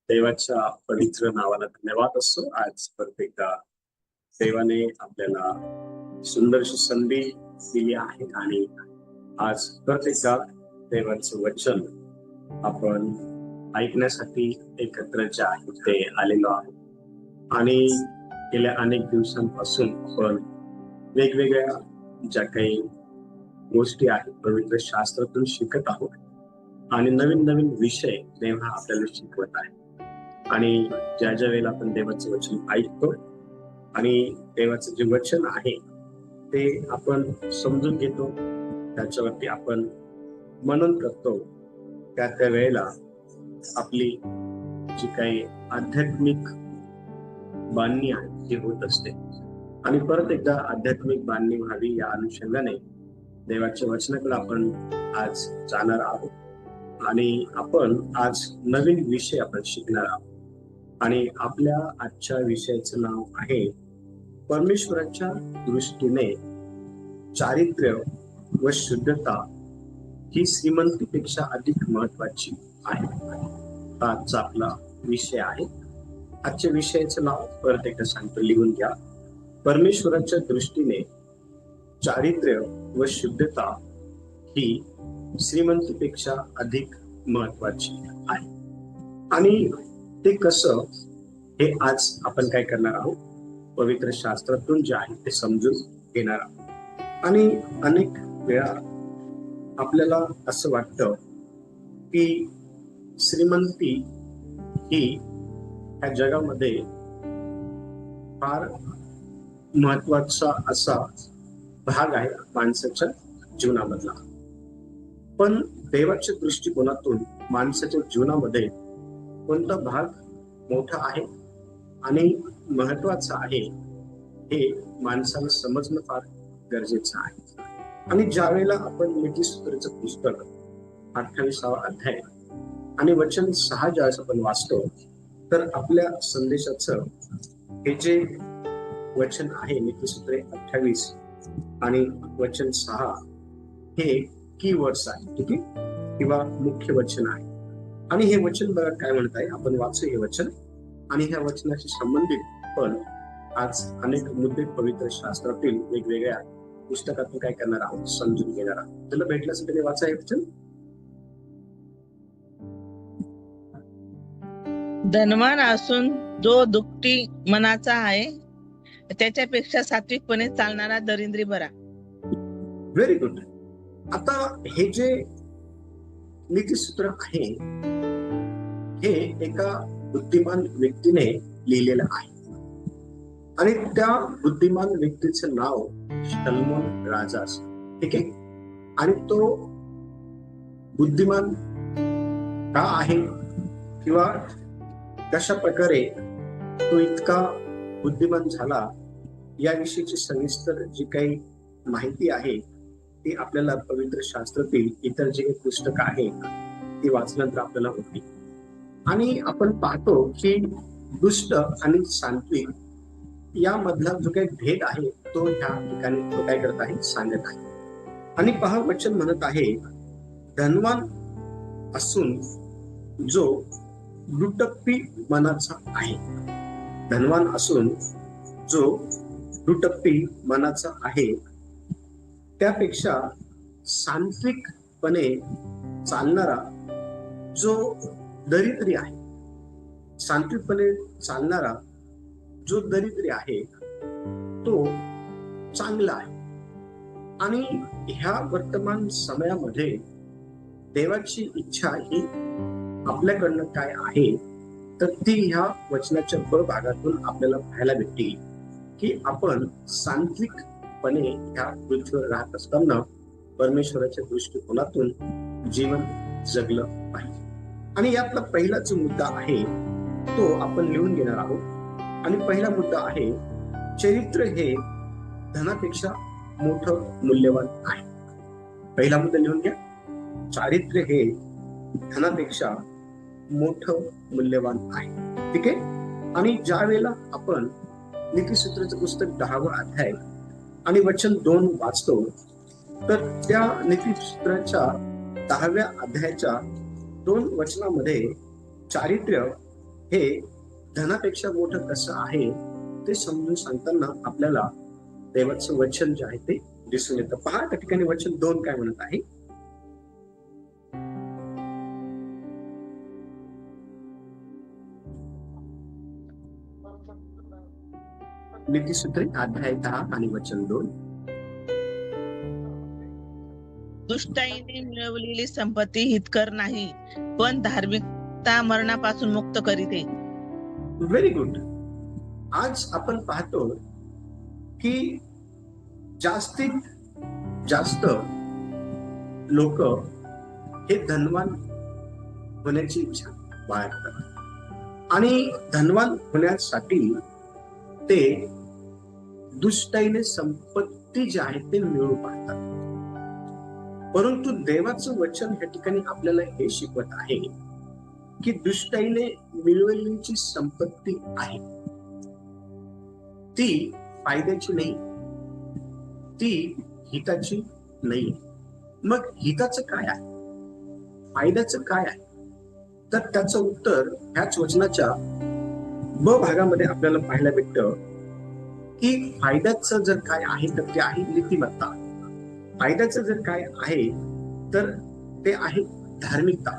देवाच्या पवित्र नावाला धन्यवाद असतो. आज प्रत्येकदा देवाने आपल्याला सुंदरशी संधी दिली आहे आणि आज प्रत्येकदा देवाचं वचन आपण ऐकण्यासाठी एकत्र जे आहे ते आलेलो आहे. आणि गेल्या अनेक दिवसांपासून आपण वेगवेगळ्या ज्या काही गोष्टी आहेत पवित्र शास्त्रातून शिकत आहोत आणि नवीन नवीन विषय देव हा आपल्याला शिकवत आहे. आणि ज्या ज्या वेळेला आपण देवाचं वचन ऐकतो आणि देवाचं जे वचन आहे ते आपण समजून घेतो, त्याच्यावरती आपण मनन करतो, त्या वेळेला आपली जी काही आध्यात्मिक बांधणी आहे ती होत असते. आणि परत एकदा आध्यात्मिक बांधणी व्हावी या अनुषंगाने देवाच्या वचनाकडे आपण आज जाणार आहोत. आणि आपण आज नवीन विषय आपण शिकणार आहोत. आणि आपल्या आजच्या विषयाचं नाव आहे परमेश्वराच्या दृष्टीने चारित्र्य व शुद्धता ही श्रीमंतीपेक्षा अधिक महत्वाची आहे. आजचा आपला विषय आहे. आजच्या विषयाचं नाव परत एकदा सांगतो, लिहून घ्या. परमेश्वराच्या दृष्टीने चारित्र्य व शुद्धता ही श्रीमंतीपेक्षा अधिक महत्वाची आहे. आणि ते कसं हे आज आपण काय करणार आहोत, पवित्र शास्त्रातून जे आहे ते समजून घेणार आहोत. आणि अनेक वेळा आपल्याला असं वाटतं की श्रीमंती ही ह्या जगामध्ये फार महत्वाचा असा भाग आहे माणसाच्या जीवनामधला. पण देवाच्या दृष्टिकोनातून माणसाच्या जीवनामध्ये कोणता भाग मोठा आहे आणि महत्वाचा आहे हे माणसाला समजणं फार गरजेचं आहे. आणि ज्या वेळेला आपण नीतिसूत्राचं पुस्तक 28वा अध्याय आणि वचन 6 ज्यावेळेस आपण वाचतो तर आपल्या संदेशाचं हे जे वचन आहे नीतिसूत्रे 28 आणि वचन 6 हे कीवर्ड्स आहे, ठीक आहे, किंवा मुख्य वचन आहे. आणि हे वचन बघा काय म्हणत आहे, आपण वाचू हे वचन आणि ह्या वचनाशी संबंधित पण आज अनेक मुद्दे पवित्र शास्त्रातील वेगवेगळ्या पुस्तकातून काय करणार आहोत, समजून घेणार आहोत. तुला भेटलं असेल त्याने वाचा हे वचन. धनवान असून जो दुःखी मनाचा आहे त्याच्यापेक्षा सात्विकपणे चालणारा दरिद्री बरा. Very good. आता हे जे नीतिसूत्र आहे हे एका बुद्धिमान व्यक्तीने लिहिलेलं आहे. आणि त्या बुद्धिमान व्यक्तीचं नाव शलोमोन राजा असं, ठीक आहे. आणि तो बुद्धिमान का आहे किंवा कशा प्रकारे तो इतका बुद्धिमान झाला याविषयीची सविस्तर जी काही माहिती आहे ती आपल्याला पवित्र शास्त्रातील इतर जे पुस्तक आहे ती वाचल्यानंतर आपल्याला होती. आणि आपण पाहतो की दुष्ट आणि सात्विक यामधला जो काही भेद आहे तो ह्या ठिकाणी तो काय करत आहे, सांगत आहे. आणि पहा वचन म्हणत आहे, धनवान असून जो दुटप्पी मनाचा आहे. धनवान असून जो दुटप्पी मनाचा आहे त्यापेक्षा सात्विकपणे चालणारा जो दरिद्री आहे. सात्विकपणे चालणारा जो दरिद्री आहे तो चांगला आहे. आणि ह्या वर्तमान समयामध्ये देवाची इच्छा ही आपल्याकडनं काय आहे तर ती ह्या वचनाच्या ब भागातून आपल्याला पाहायला भेटते की आपण सात्विकपणे ह्या पृथ्वीवर राहत असताना परमेश्वराच्या दृष्टिकोनातून जीवन जगलं पाहिजे. आणि यातला पहिला जो मुद्दा आहे तो आपण लिहून घेणार आहोत. आणि पहिला मुद्दा आहे, चरित्र हे धनापेक्षा मोठं मूल्यवान आहे. पहिला मुद्दा लिहून घ्या, चारित्र्य हे धनापेक्षा मोठं मूल्यवान आहे, ठीक आहे. आणि ज्या वेळेला आपण नीतिसूत्राचं पुस्तक 10वा अध्याय आणि वचन 2 वाचतो तर त्या नीतिसूत्राच्या 10व्या अध्यायाच्या 2 वचनामध्ये चारित्र्य हे धनापेक्षा मोठं कसं आहे ते समजून सांगताना आपल्याला देवाचं वचन जे आहे ते दिसून येतं. पहा त्या ठिकाणी वचन 2 काय म्हणत आहे. नीतिसूत्रे अध्याय 10 आणि वचन 2. दुष्टाईने मिळवलेली संपत्ती हितकर नाही, पण धार्मिकता मरणापासून मुक्त करीते. Very good. आज आपण पाहतो की जास्तीत जास्त लोक हे धनवान होण्याची इच्छा बाळगतात आणि धनवान होण्यासाठी ते दुष्टाईने संपत्ती जी आहे ते मिळवू पाहतात. परंतु देवाचं वचन या ठिकाणी आपल्याला हे शिकवत आहे की दुष्टाईने मिळवलेली संपत्ती आहे ती फायद्याची नाही, ती हिताची नाही. मग हिताचं काय आहे, फायद्याचं काय आहे, तर त्याचं उत्तर ह्याच वचनाच्या ब भागामध्ये आपल्याला पाहायला भेटतं की फायद्याचं जर काय आहे तर ते आहे नीतिमत्ता. फायद्याचं जर काय आहे तर ते आहे धार्मिकता.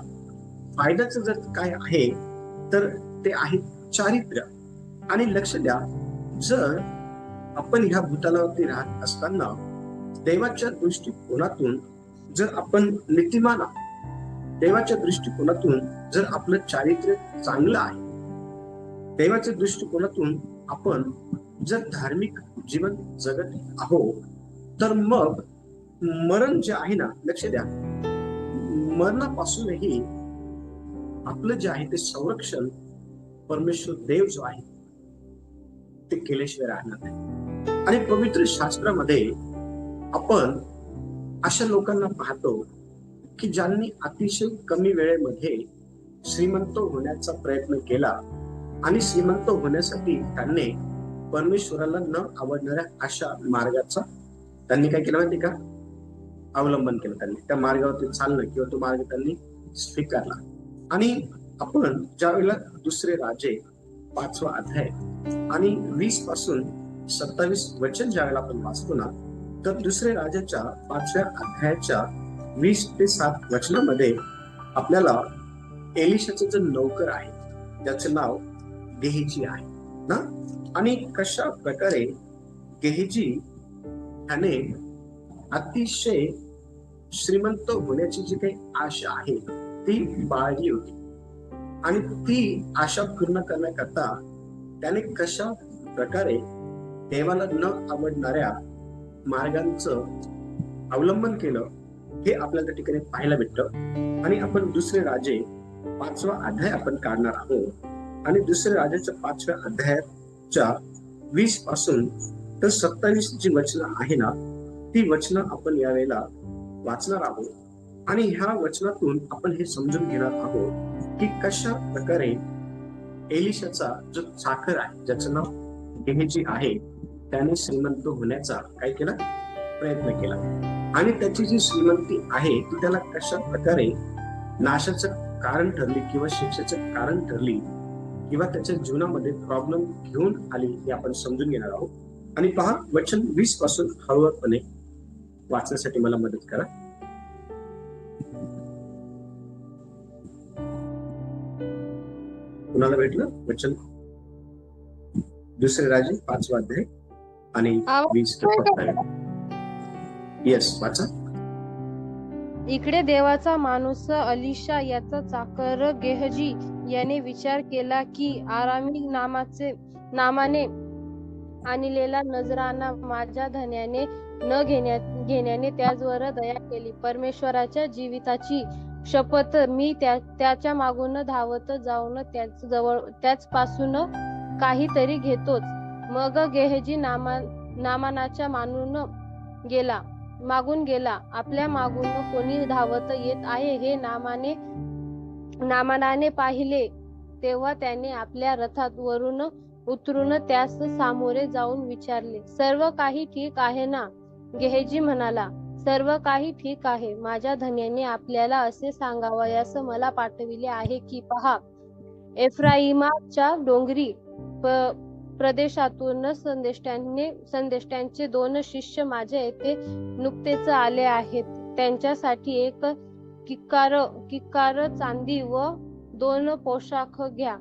फायद्याचं जर काय आहे तर ते आहे चारित्र्य. आणि लक्ष द्या, जर आपण ह्या भूतलावरती राहत असताना देवाच्या दृष्टिकोनातून जर आपण नीतिमान आहोत, देवाच्या दृष्टिकोनातून जर आपलं चारित्र्य चांगलं आहे, देवाच्या दृष्टिकोनातून आपण जर धार्मिक जीवन जगत आहोत, तर मग मरण जे आहे ना, लक्ष द्या, मरणापासूनही आपलं जे आहे ते संरक्षण परमेश्वर देव जो आहे ते केल्याशिवाय राहणार नाही. आणि पवित्र शास्त्रामध्ये आपण अशा लोकांना पाहतो की ज्यांनी अतिशय कमी वेळेमध्ये श्रीमंत होण्याचा प्रयत्न केला आणि श्रीमंत होण्यासाठी त्यांनी परमेश्वराला न आवडणाऱ्या अशा मार्गाचा त्यांनी काय केलं माहिती का, अवलंबन केलं. त्यांनी त्या मार्गावरती चालणं किंवा तो मार्ग त्यांनी स्वीकारला. आणि आपण ज्या वेळेला दुसरे राजे 5वा अध्याय आणि 20 पासून 27 वचन ज्या वेळेला आपण वाचतो ना, तर दुसरे राजाच्या 5व्या अध्यायाच्या 20 ते 7 वचनामध्ये आपल्याला एलिशाचा जो नौकर आहे त्याचं नाव गेहजी आहे ना, आणि कशा प्रकारे गेहजी ह्याने अतिशय श्रीमंत होण्याची जी काही आशा आहे ती बाळगली होती. आणि ती आशा पूर्ण करण्याकरता त्याने कशा प्रकारे देवाला न आवडणाऱ्या मार्गांचं अवलंबन केलं हे आपल्याला त्या ठिकाणी पाहायला भेटतं. आणि आपण दुसरे राजे 5वा अध्याय आपण काढणार आहोत. आणि दुसरे राजाच्या 5व्या अध्यायाच्या 20 पासून तर 27 जी वचनं आहे ना, ती वचनं आपण यावेळेला वाचणार आहोत. आणि ह्या वचनातून आपण हे समजून घेणार आहोत की कशा प्रकारे एलिशाचा जो चाकर आहे ज्याचं नाव गेहजी आहे त्याने श्रीमंत होण्याचा काय केला, प्रयत्न केला. आणि त्याची जी श्रीमंती आहे ती त्याला कशा प्रकारे नाशाचं कारण ठरली किंवा शिक्षेचं कारण ठरली किंवा त्याच्या जीवनामध्ये प्रॉब्लेम घेऊन आली हे आपण समजून घेणार आहोत. आणि पहा, वचन 20 पासून हळूहळूपणे वाचण्यासाठी मला मदत करा. कुणाला भेटलं वचन? दुसरे राजे 5वा अध्याय आणि 20 ते 27. येस, वाचा. इकडे देवाचा माणूस अलिशा याचा चाकर गेहजी याने विचार केला की आरामी नामाने आणलेला नजराना माझ्या धन्याने न घेण्याने त्याचवर दया केली. परमेश्वराच्या जीविताची शपथ, मी त्याच्या मागून धावत जाऊन त्याचपासून काहीतरी घेतोच. मग गेहजी नामानाच्या मागून गेला. आपल्या मागून कोणी धावत येत आहे हे नामानाने पाहिले तेव्हा त्याने आपल्या रथावरून उतरून त्यास सामोरे जाऊन विचारले, सर्व काही ठीक आहे ना? गेहजी म्हणाला, सर्व काही ठीक आहे. माझ्या धन्याने आपल्याला असे सांगावयास मला पाठविले आहे की पहा, एफ्राईमाच्या डोंगरी प्रदेशातून संदेष्ट्यांचे 2 शिष्य माझ्या येथे नुकतेच आले आहेत. त्यांच्यासाठी एक किक्कार चांदी व 2 पोशाख घ्या.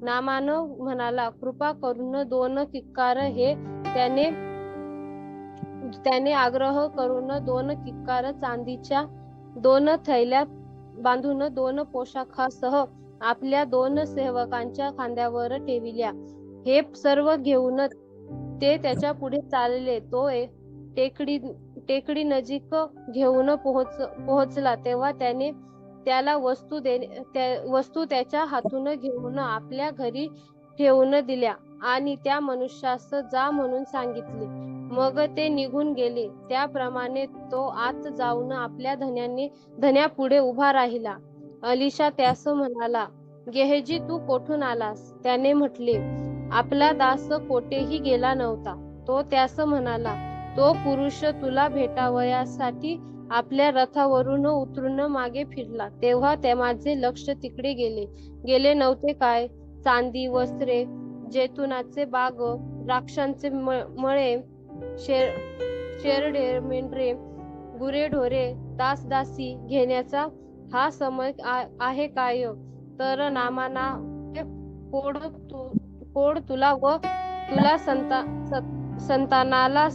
नामान म्हणाला, कृपा करून 2 किक्कार. हे त्याने आग्रह करून 2 किक्कार चांदीच्या 2 थैल्या बांधून 2 पोशाखासह आपल्या 2 सेवकांच्या खांद्यावर ठेविल्या. हे सर्व घेऊन ते त्याच्या पुढे चालले. तो टेकडी नजीक घेऊन पोहोचला तेव्हा त्याने त्याला वस्तू त्याच्या हातून घेऊन आपल्या घरी ठेवून दिल्या आणि त्या मनुष्यास जा म्हणून सांगितले. मग ते निघून गेले. त्याप्रमाणे तो आत जाऊन आपल्या धन्यापुढे उभा राहिला. अलिशा त्यास म्हणाला, गेहजी, तू कोठून आलास? त्याने म्हटले, आपला दास कोठेही गेला नव्हता. तो त्यास म्हणाला, तो पुरुष तुला भेटावयासाठी आपल्या रथावरून उतरून मागे फिरला तेव्हा माझे लक्ष तिकडे गेले नव्हते काय? चांदी, वस्त्रे, जैतुनाचे बाग, द्राक्षांचे मळे, शेरडे, मेंढरे, गुरेढोरे, दासदासी घेण्याचा हा समय आहे काय? तर नामाना कोड तुला व तुला संतानाला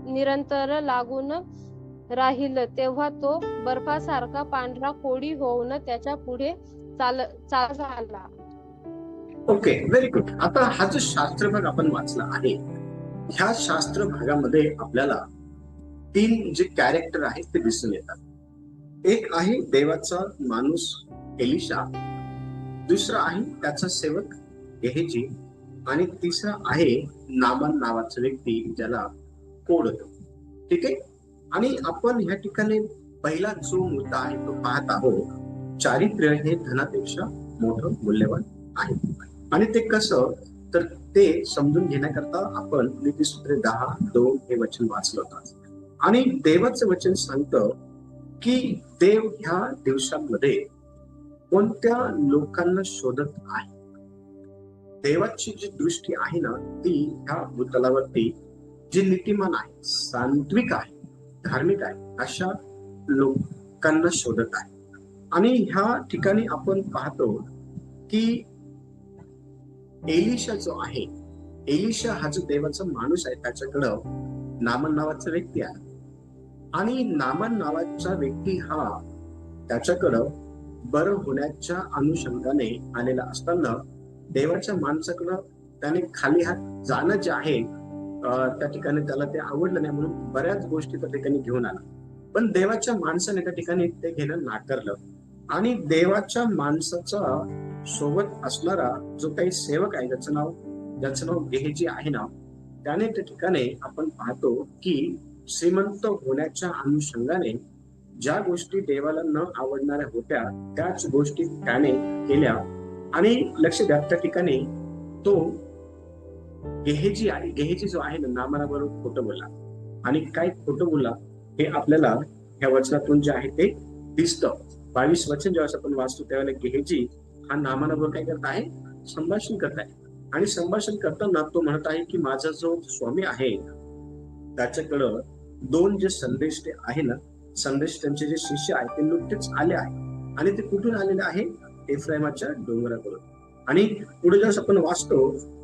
निरंतर लागून राहील. तेव्हा तो बर्फासारखा पांढरा कोडी होऊन त्याच्या पुढे चाल झाला. Okay, very good. आता हा जो शास्त्र भाग आपण वाचला आहे, ह्या शास्त्र भागामध्ये आपल्याला 3 जे कॅरेक्टर आहेत ते दिसून येतात. एक आहे देवाचा माणूस एलिशा, दुसरा आहे त्याचा सेवक गेहजी आणि तिसरा आहे नामान नावाचा व्यक्ती ज्याला कोड होतो. ठीक आहे. आणि आपण ह्या ठिकाणी पहिला जो मुद्दा आहे तो पाहत आहोत, चारित्र्य हे धनापेक्षा मोठं मूल्यवान आहे. आणि ते कसं, तर ते समजून घेण्याकरता आपण नीतिसूत्रे 10:2 हे वचन वाचलं होतं. आणि देवाचं वचन सांगतं की देव ह्या दिवसांमध्ये कोणत्या लोकांना शोधत आहे. देवाची जी दृष्टी आहे ना, ती ह्या भूतलावरती जी नीतिमान आहे, सात्विक आहे, धार्मिक आहे, अशा लोकांना शोधत आहे. आणि ह्या ठिकाणी आपण पाहतो की एलिशा जो आहे, एलिशा हा जो देवाचा माणूस आहे, त्याच्याकडं नामान नावाचा व्यक्ती आहे. आणि नामान नावाचा व्यक्ती हा त्याच्याकडं बरं होण्याच्या अनुषंगाने आलेला असताना देवाच्या माणसाकडं त्याने खाली हात जाणं जे आहे त्या ठिकाणी त्याला ते आवडलं नाही, म्हणून बऱ्याच गोष्टी त्या ठिकाणी घेऊन आला. पण देवाच्या माणसाने त्या ठिकाणी ते घेणं नाकारलं. आणि देवाच्या माणसाचा सोबत असणारा जो काही सेवक आहे, ज्याचं नाव गेहजी आहे ना, त्याने त्या ठिकाणी आपण पाहतो की श्रीमंत होण्याच्या अनुषंगाने ज्या गोष्टी देवाला न आवडणाऱ्या होत्या त्याच गोष्टी त्याने केल्या. आणि लक्ष द्या, त्या ठिकाणी तो गेहजी जो आहे ना, नामानाबरोबर खोटं बोलला. आणि काय खोटं बोलला हे आपल्याला ह्या वचनातून जे आहे ते दिसतं. 22 वचन जेव्हा आपण वाचतो त्यावेळेला गेहजी हा नामानाबरोबर काय करत आहे, संभाषण करत आहे. आणि संभाषण करताना तो म्हणत आहे की माझा जो स्वामी आहे त्याच्याकडं 2 जे संदेष्टे आहे ना, संदेष्टांचे जे शिष्य आहेत ते नुकतेच आले आहे. आणि ते कुठून आलेले आहे? एफ्राईमाच्या डोंगराकडून. आणि पुढे जेव्हा आपण वाचतो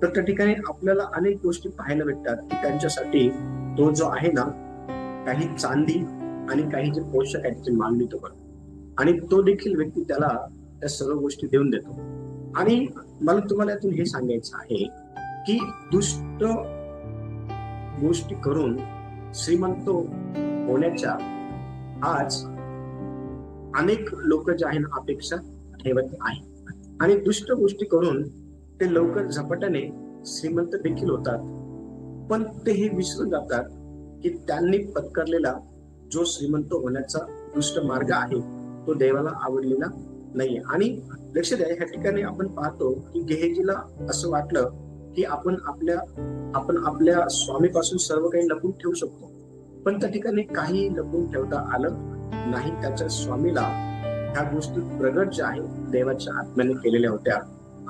तर त्या ठिकाणी आपल्याला अनेक गोष्टी पाहायला भेटतात की त्यांच्यासाठी तो जो आहे ना, काही चांदी आणि काही जे पोषक आहेत त्याची मागणी तो करतो. आणि तो देखील व्यक्ती त्याला त्या सर्व गोष्टी देऊन देतो. आणि मला तुम्हाला यातून हे सांगायचं आहे की दुष्ट गोष्टी करून श्रीमंत होण्याच्या आज अनेक लोक जे आहे ना अपेक्षा ठेवत आहे. आणि दुष्ट गोष्टी करून ते लवकर झपाट्याने श्रीमंत देखील होतात. पण ते हे विसरून जातात की त्यांनी पत्करलेला जो श्रीमंत होण्याचा दुष्ट मार्ग आहे तो देवाला आवडलेला नाहीये. आणि लक्ष द्या, ह्या ठिकाणी आपण पाहतो की गेहजीला असं वाटलं की आपण आपल्या स्वामीपासून सर्व काही लपून ठेवू शकतो. पण त्या ठिकाणी काही लपून ठेवता आलं नाही. त्याच्या स्वामीला ह्या गोष्टी प्रगट ज्या आहेत देवाच्या आत्म्याने केलेल्या होत्या.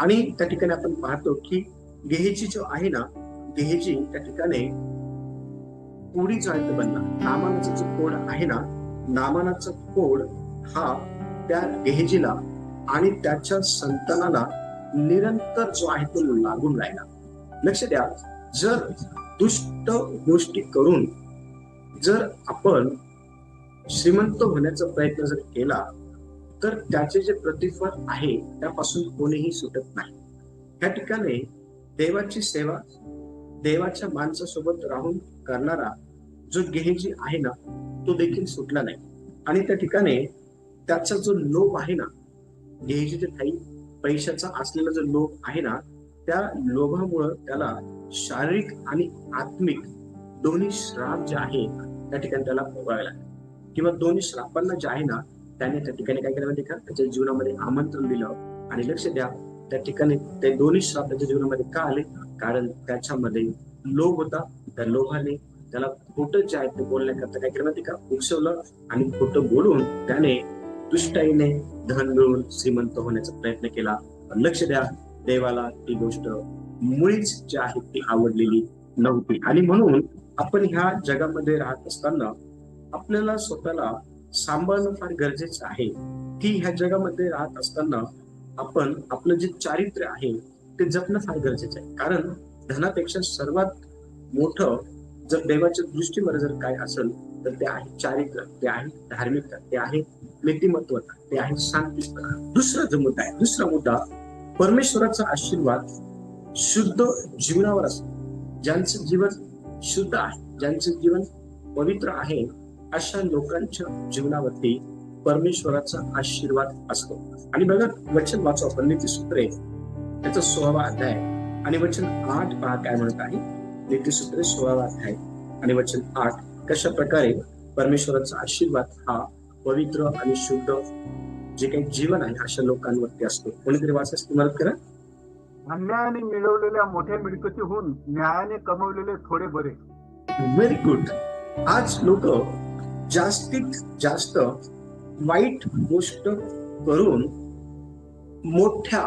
आणि त्या ठिकाणी आपण पाहतो की गेहेजी जो आहे ना, गेहेजी त्या ठिकाणी कोडी जो आहे तो बनला. नामानाचा जो कोड आहे ना, नामानाचा कोड हा त्या गेहेजीला आणि त्याच्या संतानाला निरंतर जो आहे तो लागून राहिला. लक्ष द्या, जर दुष्ट गोष्टी करून जर आपण श्रीमंत होण्याचा प्रयत्न जर केला तर त्याचे जे प्रतिफळ आहे त्यापासून कोणीही सुटत नाही. त्या ठिकाणी देवाची सेवा, देवाच्या माणसासोबत राहून करणारा जो गेहेजी आहे ना, तो देखील सुटला नाही. आणि त्या ठिकाणी त्याचा जो लोभ आहे ना, गेहेजीच्या ठाई पैशाचा असलेला जो लोभ आहे ना, त्या लोभामुळं त्याला शारीरिक आणि आत्मिक दोन्ही श्राप जे आहे त्या ठिकाणी त्याला भोगावे लागले. किंवा दोन्ही श्रापांना जे आहे ना, त्याने त्या ठिकाणी काय केलं माहिती का, त्याच्या जीवनामध्ये आमंत्रण दिलं. आणि लक्ष द्या, त्या ठिकाणी ते दोन्ही श्राप त्याच्या जीवनामध्ये का आले? कारण त्याच्यामध्ये लोभ होता. त्या लोभाने त्याला खोटं जे आहे ते बोलण्याकरता काय केलं माहिती का, उकसवलं. आणि खोटं बोलून त्याने दुष्टाईने धन मिळवून श्रीमंत होण्याचा प्रयत्न केला. लक्ष द्या, देवाला ती गोष्ट मुळीच जी आहे ती आवडलेली नव्हती. आणि म्हणून आपण ह्या जगामध्ये राहत असताना आपल्याला स्वतःला सांभाळणं फार गरजेचं आहे. की ह्या जगामध्ये राहत असताना आपण आपलं जे चारित्र्य आहे ते जपणं फार गरजेचं आहे. कारण धनापेक्षा सर्वात मोठं जर देवाच्या दृष्टीमध्ये जर काय असेल तर ते आहे चारित्र्य, ते आहे धार्मिकता, ते आहे नीतिमत्वता, ते आहे शांतीपणा. दुसरा मुद्दा परमेश्वराचा आशीर्वाद शुद्ध जीवनावर असतो. ज्यांचं जीवन शुद्ध आहे, ज्यांचं जीवन पवित्र आहे, अशा लोकांच्या जीवनावरती परमेश्वराचा आशीर्वाद असतो. आणि बघा, वचन वाचू आपण, नीतिसूत्रे त्याचा 16वा अध्याय आणि वचन 8 पहा काय म्हणत आहे. नीतिसूत्रे 16वा अध्याय आणि वचन 8 कशा प्रकारे परमेश्वराचा आशीर्वाद हा पवित्र आणि शुद्ध जे काही जीवन आहे अशा लोकांवरती असतो. कोणीतरी वाचायला ती मदत करा. अन्यायाने मिळवलेल्या मोठ्या मिळकतीहून न्यायाने कमवलेले थोडे बरे. Very good. आज लोक जास्तीत जास्त वाईट गोष्ट करून मोठ्या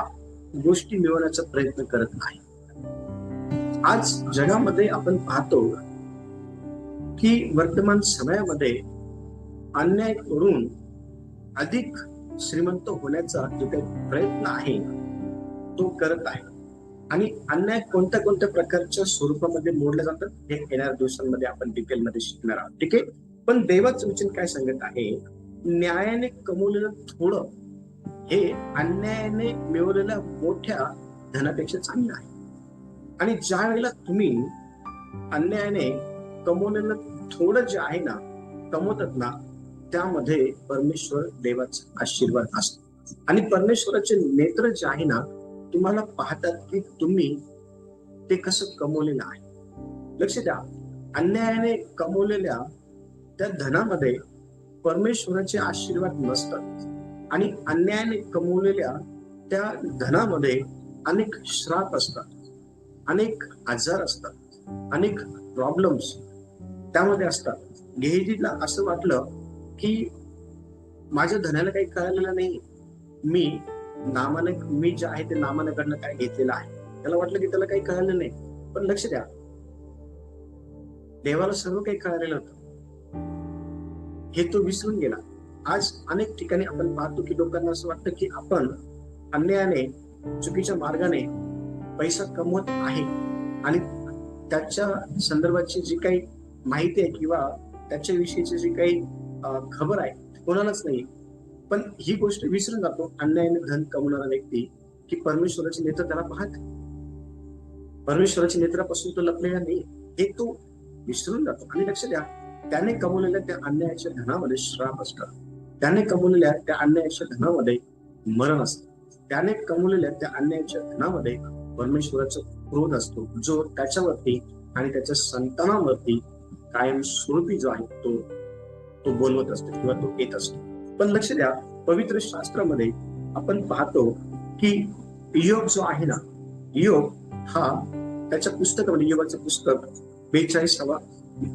गोष्टी मिळवण्याचा प्रयत्न करत आहे. आज जगामध्ये आपण पाहतो की वर्तमान समयामध्ये अन्याय करून अधिक श्रीमंत होण्याचा जो काही प्रयत्न आहे तो करत आहे. आणि अन्याय कोणत्या कोणत्या प्रकारच्या स्वरूपामध्ये मोडले जातात हे येणाऱ्या दिवसांमध्ये आपण डिटेलमध्ये शिकणार आहोत. ठीक आहे. पण देवाचं वचन काय सांगत आहे, न्यायाने कमवलेलं थोडं हे अन्यायाने मिळवलेल्या मोठ्या धनापेक्षा चांगलं आहे. आणि ज्या वेळेला तुम्ही अन्यायाने कमवलेलं थोडं जे आहे ना कमवतात ना, त्यामध्ये परमेश्वर देवाचा आशीर्वाद असतो. आणि परमेश्वराचे नेत्र जे आहे ना तुम्हाला पाहतात की तुम्ही ते कसं कमवलेलं आहे. लक्ष द्या, अन्यायाने कमवलेल्या त्या धनामध्ये परमेश्वराचे आशीर्वाद नसतात. आणि अन्यायाने कमवलेल्या त्या धनामध्ये अनेक श्राप असतात, अनेक आजार असतात, अनेक प्रॉब्लेम्स त्यामध्ये असतात. गेहेजीला असं वाटलं की माझ्या धनाला काही कळालेलं नाही, मी जे आहे ते नामानाकडनं काय घेतलेलं आहे. त्याला वाटलं की त्याला काही कळालं नाही. पण लक्ष द्या, देवाला सर्व काही कळालेलं होतं, हे तो विसरून गेला. आज अनेक ठिकाणी आपण पाहतो की लोकांना असं वाटतं की आपण अन्यायाने चुकीच्या मार्गाने पैसा कमवत आहे आणि त्याच्या संदर्भाची जी काही माहिती आहे किंवा त्याच्याविषयीची जी काही खबर आहे कोणालाच नाही. पण ही गोष्ट विसरून जातो अन्यायाने धन कमवणारा व्यक्ती की परमेश्वराचे नेत्र त्याला पाहत, परमेश्वराच्या नेत्रापासून तो लपलेला नाही हे तो विसरून जातो. आणि लक्ष द्या, त्याने कमवलेल्या त्या अन्यायाच्या धनामध्ये श्राप असतात, त्याने कमवलेल्या त्या अन्यायाच्या धनामध्ये मरण असतं, त्याने कमवलेल्या त्या अन्यायाच्या धनामध्ये परमेश्वराचा क्रोध असतो, जो त्याच्यावरती आणि त्याच्या संतानावरती कायम स्वरूपी जो आहे तो बोलवत असतो किंवा तो येत असतो. पण लक्ष द्या, पवित्र शास्त्रामध्ये आपण पाहतो की योग जो आहे ना, योग हा त्याच्या पुस्तकामध्ये, योगाचं पुस्तक 42वा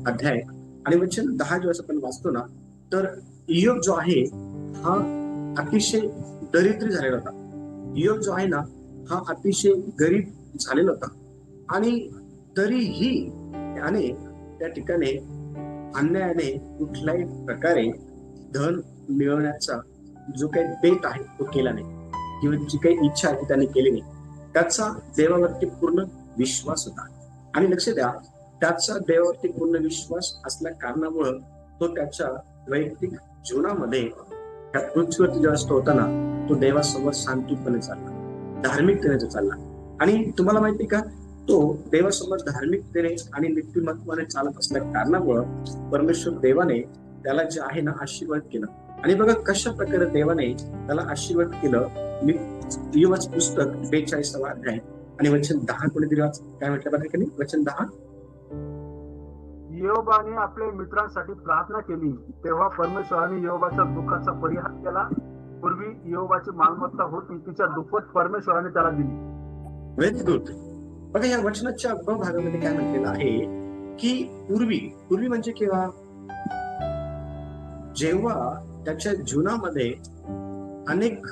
अध्याय आणि वचन 10 जेव्हा आपण वाचतो ना, तर योग जो आहे हा अतिशय दरिद्री झालेला होता. योग जो आहे ना हा अतिशय गरीब झालेला होता आणि तरीही त्याने त्या ठिकाणी अन्यायाने कुठल्याही प्रकारे धन मिळवण्याचा जो काही बेत आहे तो केला नाही किंवा जी काही इच्छा आहे ती त्याने केली नाही. त्याचा देवावरती पूर्ण विश्वास होता आणि लक्ष द्या, त्याचा देवावरती पूर्ण विश्वास असल्या कारणामुळं तो त्याच्या वैयक्तिक जीवनामध्ये त्या पृथ्वीवरती जेव्हा असतो होता ना, तो देवासमोर शांतपणे चालला, धार्मिकतेने चालला. आणि तुम्हाला माहिती का, तो देवासमोर धार्मिकतेने आणि नीतिमत्वाने चालत असल्या कारणामुळं परमेश्वर देवाने त्याला जे आहे ना आशीर्वाद केला. आणि बघा कशा प्रकारे देवाने त्याला आशीर्वाद केलं. मी योबाचं पुस्तक 42वा अध्याय आणि वचन 10 कोणीतरी काय म्हटलं बघा की नाही, वचन 10. योबाने आपल्या मित्रांसाठी प्रार्थना केली, तेव्हा परमेश्वराने योबाच्या दुःखाचा परिहार केला. पूर्वी योबाची मालमत्ता होती, तिच्या दुप्पट परमेश्वराने त्याला दिली. Very good. बघा या वचनाच्या अगोदर भागामध्ये काय म्हटलेलं आहे की पूर्वी म्हणजे केव्हा, जेव्हा त्याच्या जीवनामध्ये अनेक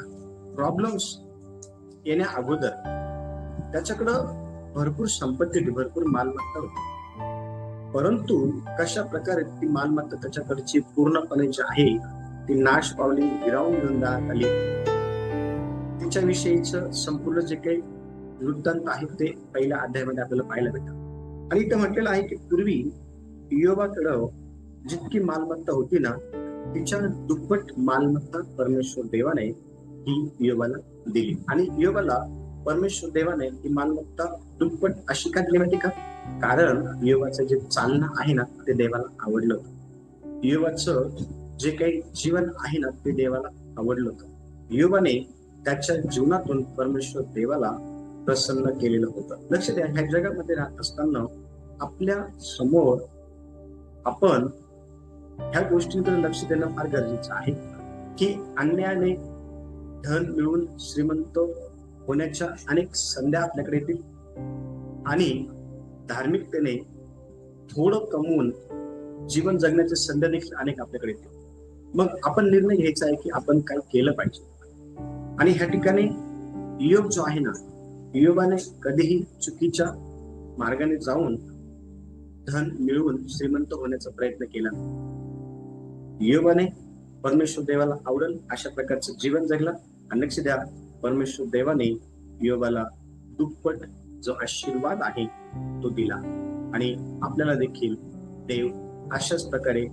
प्रॉब्लेम्स येण्या अगोदर त्याच्याकडं भरपूर संपत्ती होती, भरपूर मालमत्ता होती. परंतु कशा प्रकारे ती मालमत्ता त्याच्याकडची पूर्णपणे जी आहे ती नाश पावली, हिरावून घेऊन जाण्यात आली. तिच्याविषयीचं संपूर्ण जे काही वृत्तांत आहे ते पहिल्या अध्यायामध्ये आपल्याला पाहायला भेटतं. आणि इथं म्हटलेलं आहे की पूर्वी योबाकडं जितकी मालमत्ता होती ना, तिच्या दुप्पट मालमत्ता परमेश्वर देवाने ही योबाला दिली. आणि योबाला परमेश्वर देवाने ही मालमत्ता दुप्पट अशी का दिली माहिती का? कारण योबाचं जे चालणं आहे ना ते देवाला आवडलं होतं. योबाचं जे काही जीवन आहे ना ते देवाला आवडलं होतं. योबाने त्याच्या जीवनातून परमेश्वर देवाला प्रसन्न केलेलं होतं. लक्ष द्या, ह्या जगामध्ये राहत असताना आपल्या समोर आपण ह्या गोष्टींकडे लक्ष देणं फार गरजेचं आहे की अन्यायाने धन मिळवून श्रीमंत होण्याच्या अनेक संध्या आपल्याकडे येतील आणि धार्मिकतेने थोडं कमवून जीवन जगण्याच्या संध्या देखील अनेक आपल्याकडे येतील. मग आपण निर्णय घ्यायचा आहे की आपण काय केलं पाहिजे. आणि ह्या ठिकाणी योग जो आहे ना, योबाने कधीही चुकीच्या मार्गाने जाऊन धन मिळवून श्रीमंत होण्याचा प्रयत्न केला. योबाने परमेश्वर देवाला आवडेल अशा प्रकारचं जीवन जगला. आणि लक्ष द्या, परमेश्वर देवाने योबाला दुप्पट जो आशीर्वाद आहे तो दिला. आणि आपल्याला देखील देव अशाच प्रकारे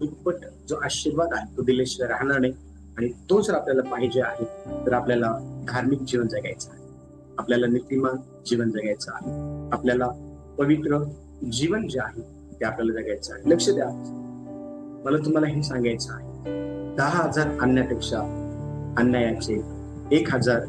दुप्पट जो आशीर्वाद आहे तो दिल्याशिवाय राहणार नाही. आणि तो जर आपल्याला पाहिजे आहे तर आपल्याला धार्मिक जीवन जगायचं आहे, आपल्याला नीतिमान जीवन जगायचं आहे, आपल्याला पवित्र जीवन जे आहे ते आपल्याला जगायचं आहे. लक्ष द्या, मला तुम्हाला हे सांगायचं आहे, 10,000 आणण्यापेक्षा अन्यायाचे 1,000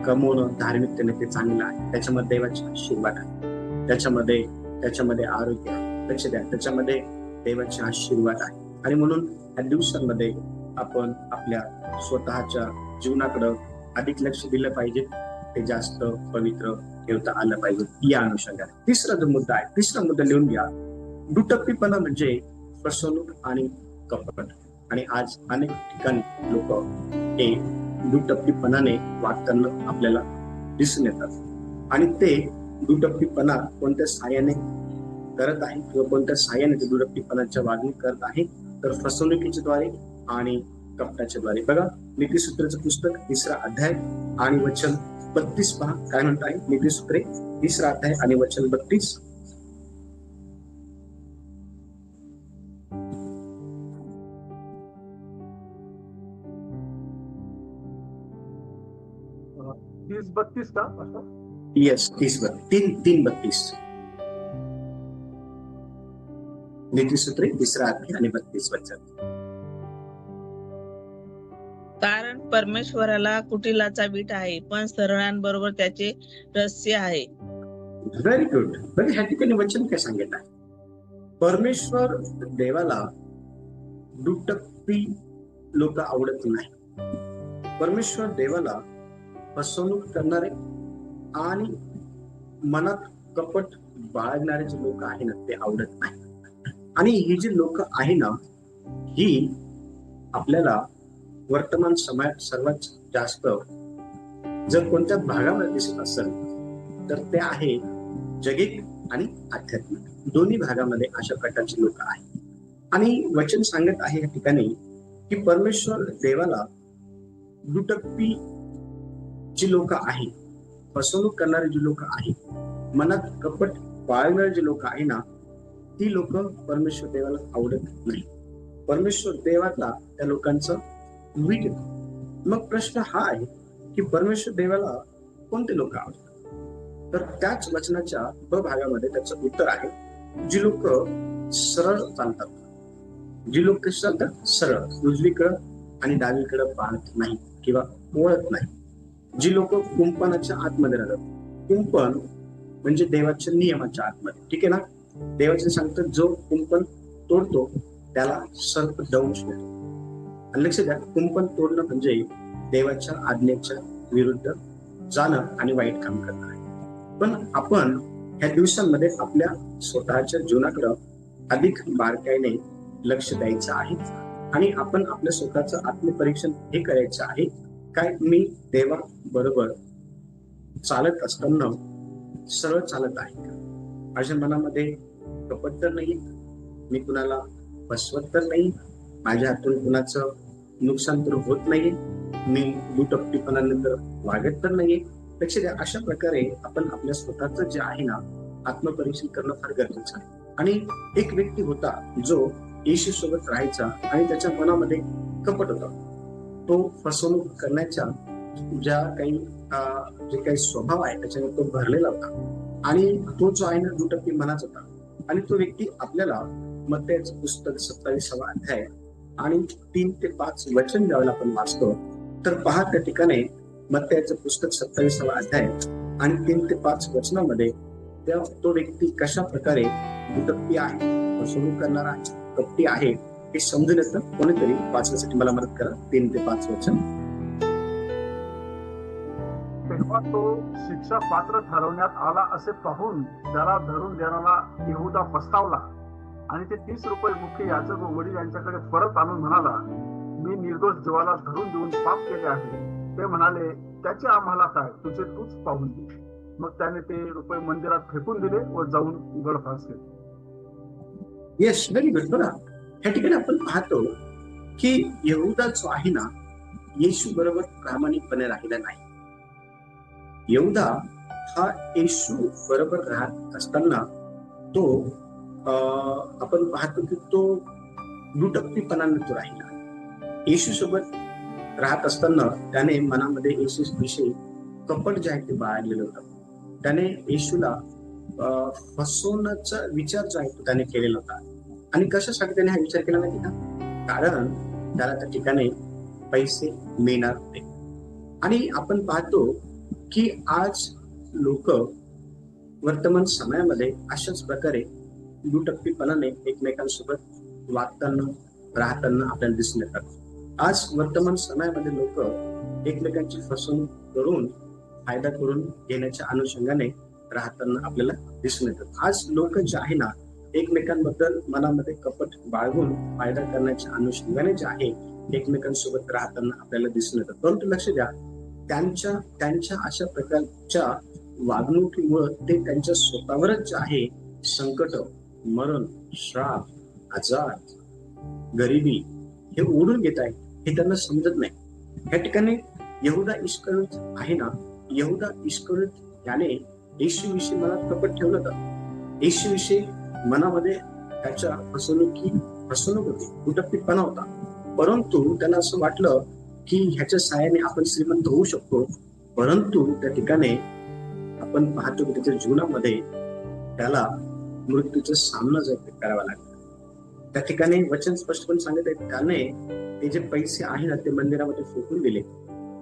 कमवणं धार्मिकतेने ते चांगलं आहे. त्याच्यामध्ये देवाचे आशीर्वाद आहे, त्याच्यामध्ये आरोग्य आहे. लक्ष द्या, त्याच्यामध्ये देवाचे आशीर्वाद आहे. आणि म्हणून या दिवसांमध्ये आपण आपल्या स्वतःच्या जीवनाकडे अधिक लक्ष दिलं पाहिजे, ते जास्त पवित्र ठेवता आलं पाहिजे. या अनुषंगाने तिसरा जो मुद्दा आहे, तिसरा मुद्दा लिहून घ्या. दुटप्पीपणा म्हणजे फसवणूक आणि कपट. आणि आज अनेक ठिकाणी लोक हे दुटप्पीपणाने वागताना आपल्याला दिसून येतात. आणि ते दुटप्पीपणा कोणत्या साहाय्याने करत आहे किंवा कोणत्या साहाय्याने ते दुटप्पीपणाच्या वागणूक करत आहे, तर फसवणुकीच्या द्वारे आणि कपटाच्या द्वारे. बघा, नीतिसूत्राचं पुस्तक 3रा अध्याय आणि वचन 32 पहा काय म्हणत आहे. नीतिसूत्रे 3रा अध्याय आणि वचन 32. तीस 32 का? येस, 3:32. नीतिसूत्रे 3रा अध्याय आणि 32 वचन. कारण परमेश्वराला कुटिलाचा वीट आहे, पण सरळांबरोबर त्याचे रहस्य आहे. Very good. बघा, ह्या ठिकाणी वचन काय सांगितलं आहे, परमेश्वर देवाला दुटप्पी लोक आवडत नाही. परमेश्वर देवाला फसवणूक करणारे आणि मनात कपट बाळगणारे जे लोक आहे ना ते आवडत नाही. आणि ही जी लोक आहे ना, ही आपल्याला वर्तमान समाजात सर्वात जास्त जर कोणत्या भागामध्ये दिसत असेल तर ते आहे जगिक आणि आध्यात्मिक, दोन्ही भागामध्ये अशा प्रकारची लोक आहेत. आणि वचन सांगत आहे या ठिकाणी की परमेश्वर देवाला दुटप्पी जी लोक आहेत, फसवणूक करणारी जी लोक आहेत, मनात कपट बाळगणारी जी लोक आहे ना, ती लोक परमेश्वर देवाला आवडत नाही. परमेश्वर देवाला त्या लोकांचं वीट येतं. मग प्रश्न हा आहे की परमेश्वर देवाला कोणते लोक आवडतात? तर त्याच वचनाच्या ब भागामध्ये त्याचं उत्तर आहे, जी लोक सरळ चालतात, जी लोक कशी चालतात, सरळ, उजवीकडं आणि डावीकडं पाहत नाही किंवा ओळख नाही, जी लोक कुंपणाच्या आतमध्ये राहतात. कुंपण म्हणजे देवाच्या नियमाच्या आतमध्ये, ठीक आहे ना. देवाचे सांगतात जो कुंपण तोडतो त्याला सर्प दंश होतो. आणि लक्ष द्या, कुंपण तोडणं म्हणजे देवाच्या आज्ञेच्या विरुद्ध जाणं आणि वाईट काम करणं आहे. पण आपण ह्या दिवसांमध्ये आपल्या स्वतःच्या जीवनाकडे अधिक बारकाईने लक्ष द्यायचं आहे आणि आपण आपल्या स्वतःचं आत्मपरीक्षण हे करायचं आहे, काय मी देवा बरोबर चालत असताना सरळ चालत आहे का? माझ्या मनामध्ये कपट तर नाही, मी कुणाला फसवत तर नाही, माझ्या हातून कुणाचं नुकसान तर होत नाही, मी दुटप्पीपणाने तर वागत तर नाहीये. लक्ष द्या, अशा प्रकारे आपण आपल्या स्वतःचं जे आहे ना आत्मपरीक्षण करणं फार गरजेचं आहे. आणि एक व्यक्ती होता जो येशू सोबत राहायचा आणि त्याच्या मनामध्ये कपट होता. तो फसवणूक करण्याच्या जे काही स्वभाव आहे त्याच्याने तो भरलेला होता आणि तो जो आहे ना दुटप्पी मनाचा होता. आणि तो व्यक्ती आपल्याला मत्तयाचं पुस्तक 27वा अध्याय आणि 3 ते 5 वचन ज्यावेळेला आपण वाचतो तर पहा त्या ठिकाणी मत्तयाचं पुस्तक 27वा अध्याय आणि 3 ते 5 वचनामध्ये तो व्यक्ती कशा प्रकारे दुटप्पी आहे, फसवणूक करणारा आहे, कपटी आहे हे समजून येतं. कोणीतरी वाचण्यासाठी मला मदत करा. 3 ते 5 वचन. तेव्हा तो शिक्षा पात्र ठरवण्यात आला असे पाहून त्याला धरून देणारा यहुदा पस्तावला आणि ते 30 रुपये मुख्य याजक व वडील यांच्याकडे परत आणून म्हणाला, मी निर्दोष जीवाला धरून देऊन पाप केले आहे. ते म्हणाले, त्याचे आम्हाला काय, तुझे तूच पाहून दे. मग त्याने ते रुपये मंदिरात फेकून दिले व जाऊन गळफास केले. Yes, very good. बघा, ह्या ठिकाणी आपण पाहतो की यहुदा जो आहे ना येशू बरोबर प्रामाणिकपणे राहिला नाही. यहुदा हा येशू बरोबर राहत असताना तो आपण पाहतो की तो दुटप्पीपणाने तो राहिला. येशू सोबत राहत असताना त्याने मनामध्ये येशू विषयी कपट जे आहे ते बाळगलेलं होतं. त्याने येशूला फसवण्याचा विचार जो आहे तो त्याने केलेला होता. आणि कशासाठी त्याने हा विचार केला माहिती का? कारण त्याला त्या ठिकाणी पैसे मिळणार होते. आणि आपण पाहतो की आज लोक वर्तमान समयामध्ये अशाच प्रकारे दुटप्पीपणाने एकमेकांसोबत वागताना राहताना आपल्याला दिसून येतात. आज वर्तमान समयामध्ये लोक एकमेकांची फसवणूक करून फायदा करून घेण्याच्या अनुषंगाने राहताना आपल्याला दिसून येतात. आज लोक जे आहे ना एकमेकांबद्दल मनामध्ये कपट बाळगून फायदा करण्याच्या अनुषंगाने जे आहे एकमेकांसोबत राहताना आपल्याला दिसून येतात. परंतु लक्ष द्या, त्यांच्या अशा प्रकारच्या वागणुकीमुळे ते त्यांच्या स्वतःवरच जे आहे संकट, मरण, श्राप, आजार, गरिबी हे ओढून घेत आहे हे त्यांना समजत नाही. या ठिकाणी यहुदा इस्करियोत आहे ना, यहुदा इस्करियोत याने येशूविषयी मनात कपट ठेवलं होतं. येशूविषयी मनामध्ये त्याच्या फसवणूक होती, कुटप्पीपणा होता. परंतु त्याला असं वाटलं की ह्याच्या सहाय्याने आपण श्रीमंत होऊ शकतो. परंतु त्या ठिकाणी आपण पाहतो की त्याच्या जीवनामध्ये त्याला मृत्यूचा सामना जो करावा लागला. त्या ठिकाणी वचन स्पष्टपणे सांगत आहे, त्याने ते जे पैसे आहे ना ते मंदिरामध्ये फेकून दिले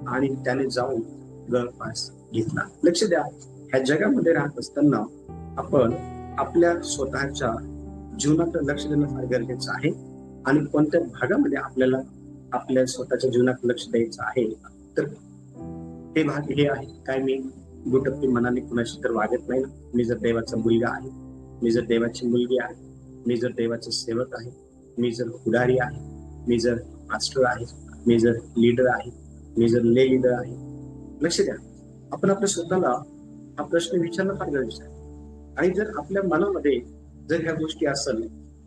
आणि त्याने जाऊन गळफास घेतला. लक्ष द्या, ह्या जगामध्ये राहत असताना आपण आपल्या स्वतःच्या जीवनाकडे लक्ष देणं फार गरजेचं आहे. आणि कोणत्या भागामध्ये आपल्याला आपल्या स्वतःच्या जीवनात लक्ष द्यायचं आहे तर ते भाग हे आहे, काय मी दुटप्पी मनाने कुणाशी तर वागत नाही ना. मी जर देवाचा मुलगा आहे, मी जर देवाची मुलगी आहे, मी जर देवाचा सेवक आहे, मी जर पुढारी आहे, मी जर मास्टर आहे, मी जर लीडर आहे, मी जर ले लीडर आहे. लक्ष द्या, आपण आपल्या स्वतःला हा प्रश्न विचारणं फार गरजेचं आहे. आणि जर आपल्या मनामध्ये जर ह्या गोष्टी असेल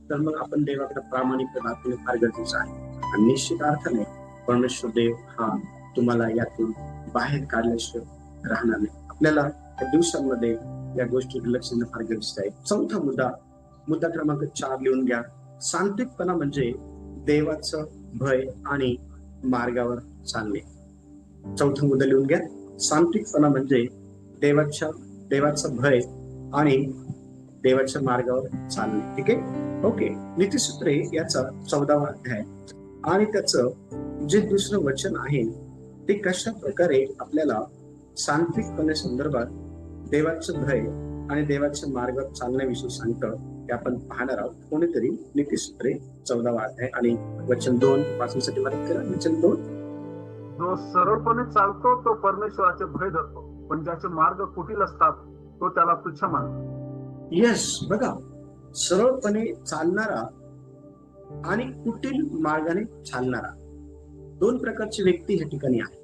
तर मग आपण देवाकडे प्रामाणिकपणे दाखवणे फार गरजेचं आहे. आणि निश्चित अर्थाने परमेश्वर देव हा तुम्हाला यातून बाहेर काढल्याशिवाय राहणार नाही. आपल्याला या दिवसांमध्ये या गोष्टीकडे लक्ष देणं फार गरजेचं आहे. चौथा मुद्दा क्रमांक 4 लिहून घ्या. सांत्विकपणा म्हणजे देवाचं भय आणि मार्गावर चालणे. चौथा मुद्दा लिहून घ्या. सांत्विकपणा म्हणजे देवाचं भय आणि देवाच्या मार्गावर चालणे. ठीक आहे, ओके. नीतिसूत्रे याचा 14वा अध्याय आणि त्याचं जे दुसरं वचन आहे ते कशा प्रकारे आपल्याला सांत्विकपणे संदर्भात देवाचं भय आणि देवाच्या मार्गावर चालण्याविषयी सांगतं ते आपण पाहणार आहोत. कोणीतरी नीतिसूत्रे 14वा अध्याय आणि वचन 2 वाचण्यासाठी मदत करा. वचन 2. जो सरळपणे चालतो तो परमेश्वराचे भय धरतो, पण ज्याचे मार्ग कुटील असतात तो त्याला तुच्छ मानतो. यस, बघा, सरळपणे चालणारा आणि कुटील मार्गाने चालणारा दोन प्रकारची व्यक्ती या ठिकाणी आहे.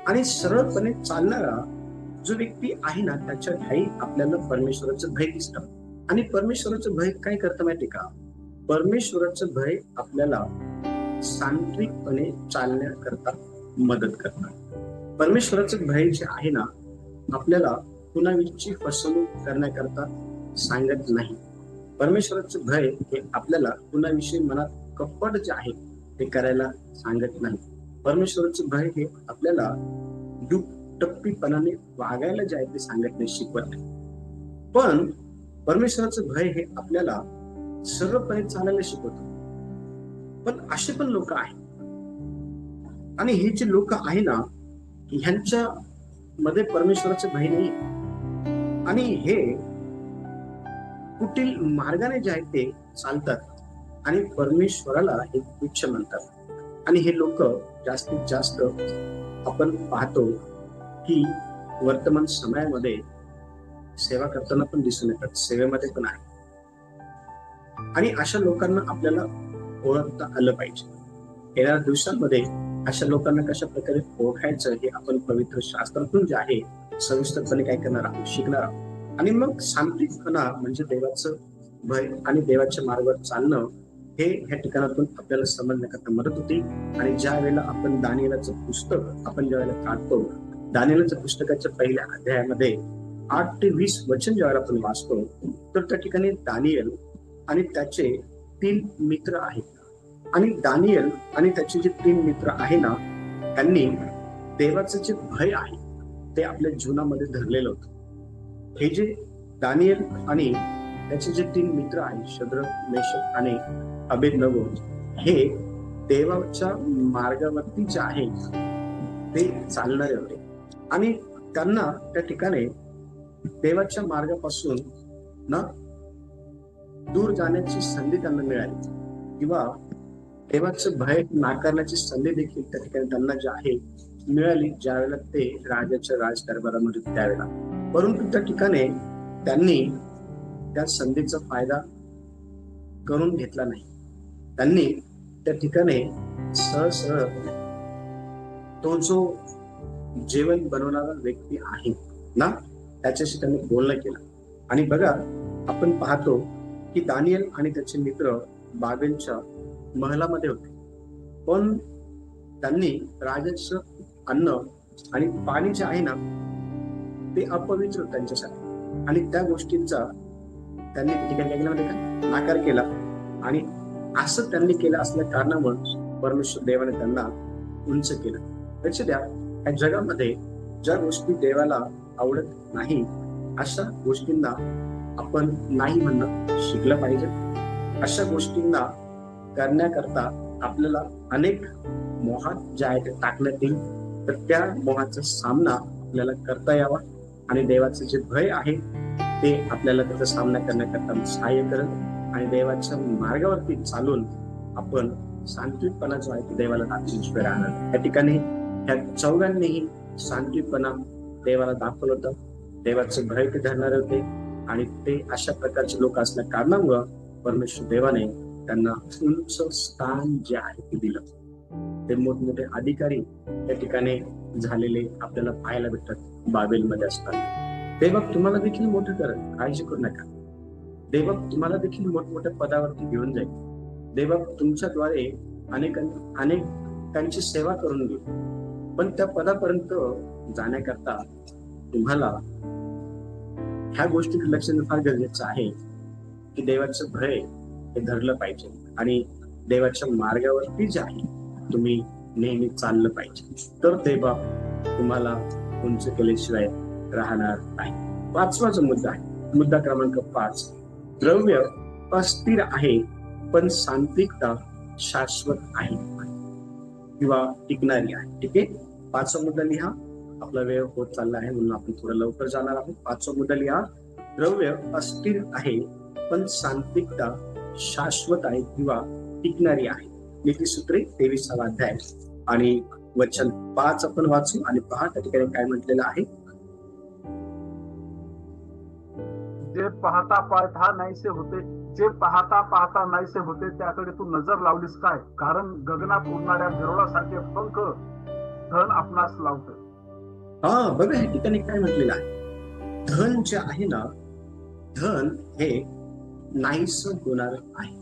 आणि सरळपणे चालणारा जो व्यक्ती आहे ना त्याच्या ठाई आपल्याला परमेश्वराचं भय दिसतं. आणि परमेश्वराचं भय काय करतं माहिती का? परमेश्वराचं भय आपल्याला सांत्विकपणे चालण्याकरता मदत करतात. परमेश्वराचं भय जे आहे ना आपल्याला कुणाविषयी फसवणूक करण्याकरता सांगत नाही. परमेश्वराचं भय हे आपल्याला कुणाविषयी मनात कपट जे आहे ते करायला सांगत नाही. परमेश्वराचं भय हे आपल्याला दुटप्पीपणाने वागायला जे आहे ते सांगत नाही, शिकवत नाही. पण परमेश्वराचं भय हे आपल्याला सरळपणे चालायला शिकवतं. पण असे पण लोक आहेत आणि हे जे लोक आहे ना ह्यांच्या मध्ये परमेश्वराचं भय नाही आणि हे कुटील मार्गाने जे आहे ते चालतात आणि परमेश्वराला हे तुच्छ म्हणतात. आणि हे लोक जास्तीत जास्त आपण पाहतो की वर्तमान समयामध्ये सेवा करताना पण दिसून येतात, सेवेमध्ये पण आहे. आणि अशा लोकांना आपल्याला ओळखता आलं पाहिजे. येणाऱ्या दिवसांमध्ये अशा लोकांना कशा प्रकारे ओळखायचं हे आपण पवित्र शास्त्रातून जे आहे सविस्तरपणे काय करणार आहोत, शिकणार आहोत. आणि मग सांत्विकपणा म्हणजे देवाचं भय आणि देवाच्या मार्गावर चालणं हे ह्या ठिकाणातून आपल्याला समजण्याकरता मदत होती. आणि ज्या वेळेला आपण दानिएलाचं पुस्तक आपण ज्या वेळेला काढतो, दानिएलाच्या पुस्तकाच्या पहिल्या अध्यायामध्ये 8 ते 20 वचन ज्यावेळेला आपण वाचतो तर त्या ठिकाणी दानिएल आणि त्याचे 3 मित्र आहेत. आणि दानिएल आणि त्याचे जे 3 मित्र आहे ना त्यांनी देवाचं जे भय आहे ते आपल्या जीवनामध्ये धरलेलं होतं. हे जे दानिएल आणि त्याचे जे 3 मित्र आहेत, शद्रक, मेशक आणि अबेदनगो, हे देवाच्या मार्गावरती जे आहे ते चालणारे होते. आणि त्यांना त्या ठिकाणी देवाच्या मार्गापासून ना दूर जाण्याची संधी त्यांना मिळाली किंवा देवाचं भय नाकारण्याची संधी देखील त्या ठिकाणी त्यांना जी आहे मिळाली ज्या वेळेला ते राजाच्या राजदरबारामध्ये त्यावेळेला. परंतु त्या ठिकाणी त्यांनी त्या संधीचा फायदा करून घेतला नाही. त्यांनी त्या ठिकाणी सहज तो जो जेवण बनवणारा व्यक्ती आहे ना त्याच्याशी त्यांनी बोलणं केलं. आणि बघा आपण पाहतो की दानिएल आणि त्याचे मित्र बाबेलच्या महलामध्ये होते, पण त्यांनी राजाचं अन्न आणि पाणी जे आहे ना ते अपवित्र त्यांच्यासाठी आणि त्या गोष्टींचा त्यांनी ठिकाणी नाकार केला. आणि असं त्यांनी केलं असल्या कारणामुळे परमेश्वर देवाने त्यांना उंच केलं. लक्ष द्या, या जगामध्ये ज्या गोष्टी देवाला आवडत नाही अशा गोष्टींना आपण नाही म्हणणं शिकलं पाहिजे. अशा गोष्टींना करण्याकरता आपल्याला अनेक मोहात जे आहे ते टाकण्यात येईल, तर त्या मोहाचा सामना आपल्याला करता यावा. आणि देवाचे जे भय आहे ते आपल्याला त्याचा सामना करण्याकरता सहाय्य करेल. आणि देवाच्या मार्गावरती चालून आपण सांत्विकपणा जो आहे तो देवाला दाखवल्याशिवाय राहणार. त्या ठिकाणी ह्या चौघांनीही सांत्विकपणा देवाला दाखवलं होतं. देवाचं भय ते धरणारे होते आणि ते अशा प्रकारचे लोक असल्या कारणामुळं परमेश्वर देवाने त्यांना उंच स्थान जे आहे ते दिलं. ते मोठमोठे अधिकारी त्या ठिकाणी झालेले आपल्याला पाहायला भेटतात. बाबेलमध्ये असताना. देवक तुम्हाला देखील मोठं करेल, काळजी करू नका. देवक तुम्हाला देखील मोठमोठ्या पदावरती घेऊन जाईल. देवक तुमच्याद्वारे अनेकांची सेवा करून घेईल. पण त्या पदापर्यंत जाण्याकरता तुम्हाला ह्या गोष्टीकडे लक्ष देणं फार गरजेचं आहे की देवाचं भय हे धरलं पाहिजे आणि देवाच्या मार्गावरती जे आहे तुम्ही नेहमी चाललं पाहिजे. तर देवा तुम्हाला उंच केल्याशिवाय राहणार नाही. 5वा जो मुद्दा आहे, मुद्दा क्रमांक 5, द्रव्य अस्थिर आहे पण सांत्विकता शाश्वत आहे किंवा टिकणारी आहे. ठीक आहे, 5वा मुद्दा लिहा. आपला वेळ होत चालला आहे म्हणून आपण थोडं लवकर जाणार आहोत. 5वा मुद्दा लिहा. द्रव्य अस्थिर आहे पण सांत्विकता शाश्वत आहे किंवा टिकणारी आहे. नीतिसूत्रे 23वा अध्याय आणि वचन 5 आपण वाचू आणि पहा त्या ठिकाणी काय म्हटलेलं आहे. जे पाहता पाहता नाहीसे होते, जे पाहता पाहता नाहीसे होते त्याकडे तू नजर लावलीस काय? कारण गगनात उडणाऱ्या गरुडासारखे पंख धन आपणास लावते. हा बघा, या ठिकाणी काय म्हटलेलं आहे. धन जे आहे ना, धन हे नाहीस होणार आहे.